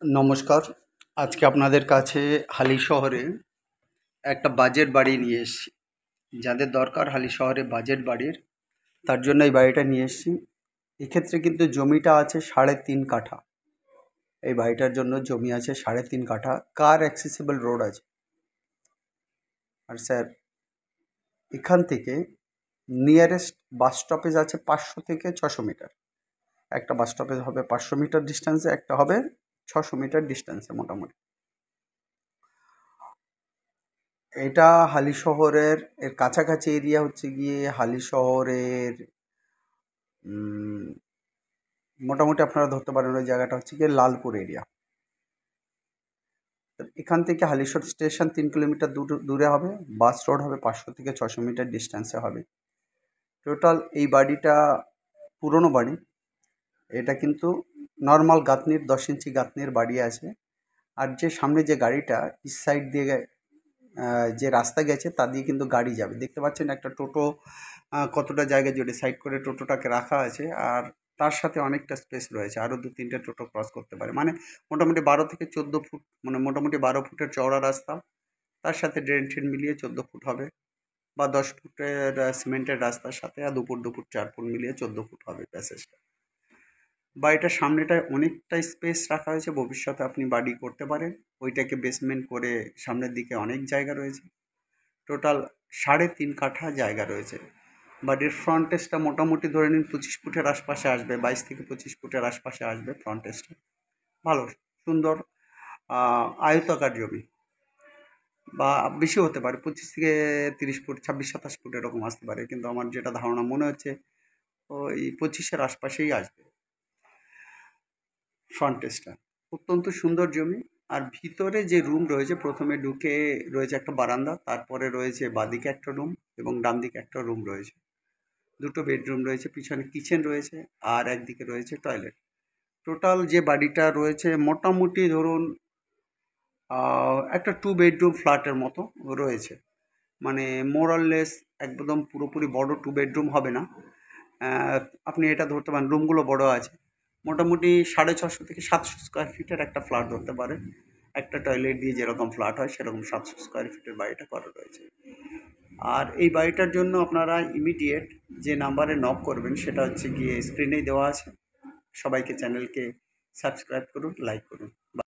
নমস্কার। আজকে আপনাদের কাছে হালি শহরে একটা বাজেট বাড়ি নিয়ে এসেছি। যাদের দরকার হালি শহরে বাজেট বাড়ির, তার জন্য এই বাড়িটা নিয়ে এসেছি। এক্ষেত্রে কিন্তু জমিটা আছে 3.5 কাঠা। এই বাড়িটার জন্য জমি আছে 3.5 কাঠা, কার অ্যাক্সেসিবল রোড আছে। আর স্যার, এখান থেকে নিয়ারেস্ট বাস স্টপেজ আছে 500 থেকে 600 মিটার। একটা বাস স্টপেজ হবে 500 মিটার ডিস্টেন্সে, একটা হবে 600 মিটার ডিস্টেন্সে মোটামুটি। এটা হালি শহরের এর কাছাকাছি এরিয়া হচ্ছে গিয়ে হালি শহরের মোটামুটি আপনারা ধরতে পারেন ওই জায়গাটা হচ্ছে গিয়ে লালপুর এরিয়া। এখান থেকে হালিশহর স্টেশন 3 কিলোমিটার দূরে হবে। বাস রোড হবে 500 থেকে 600 মিটার ডিস্টেন্সে হবে। টোটাল এই বাড়িটা পুরনো বাড়ি। এটা কিন্তু নর্মাল গাঁথনির 10 ইঞ্চি গাঁথনির বাড়ি আছে। আর যে সামনে যে গাড়িটা ইস্ট সাইড দিয়ে যে রাস্তা গেছে তা দিয়ে কিন্তু গাড়ি যাবে। দেখতে পাচ্ছেন একটা টোটো কতটা জায়গা জুড়ে সাইড করে টোটোটাকে রাখা আছে। আর তার সাথে অনেকটা স্পেস রয়েছে, আরও 2-3টে টোটো ক্রস করতে পারে। মানে মোটামুটি 12 থেকে 14 ফুট, মানে মোটামুটি 12 ফুটের চওড়া রাস্তা। তার সাথে ড্রেন ট্রেন মিলিয়ে 14 ফুট হবে, বা 10 ফুটের সিমেন্টের রাস্তার সাথে আর 2 ফুট 2 ফুট 4 ফুট মিলিয়ে 14 ফুট হবে প্যাসেজটা। বাড়িটার সামনেটায় অনেকটা স্পেস রাখা হয়েছে, ভবিষ্যতে আপনি বাড়ি করতে পারেন। ওইটাকে বেসমেন্ট করে সামনের দিকে অনেক জায়গা রয়েছে। টোটাল 3.5 কাঠা জায়গা রয়েছে। বাড়ির ফ্রন্টেজটা মোটামুটি ধরে নিন 25 ফুটের আশপাশে আসবে, 22 থেকে 25 ফুটের আশপাশে আসবে ফ্রন্টেজটা। ভালো সুন্দর আয়তাকার জমি, বা বেশি হতে পারে, 25 থেকে 30 ফুট, 26-27 ফুট এরকম আসতে পারে, কিন্তু আমার যেটা ধারণা মনে হচ্ছে ওই 25-এর আশপাশেই আসবে ফ্রন্টেজটা। অত্যন্ত সুন্দর জমি। আর ভিতরে যে রুম রয়েছে, প্রথমে ঢুকে রয়েছে একটা বারান্দা, তারপরে রয়েছে বাঁদিকে একটা রুম এবং ডান দিকে একটা রুম রয়েছে। 2টো বেডরুম রয়েছে, পিছনে কিচেন রয়েছে, আর একদিকে রয়েছে টয়লেট। টোটাল যে বাড়িটা রয়েছে মোটামুটি ধরুন একটা 2 বেডরুম ফ্ল্যাটের মতো রয়েছে। মানে মোরলেস একদম পুরোপুরি বড় 2 বেডরুম হবে না। আপনি এটা ধরতে পারেন, রুমগুলো বড় আছে। মোটামুটি 650 থেকে 700 স্কোয়ার ফিটের একটা ফ্ল্যাট ধরতে পারেন। একটা টয়লেট দিয়ে যেরকম ফ্ল্যাট হয় সেরকম 700 স্কোয়ার ফিটের বাড়িটা করা রয়েছে। আর এই বাড়িটার জন্য আপনারা ইমিডিয়েট যে নাম্বারে নক করবেন সেটা হচ্ছে গিয়ে স্ক্রিনেই দেওয়া আছে। সবাইকে চ্যানেলকে সাবস্ক্রাইব করুন, লাইক করুন।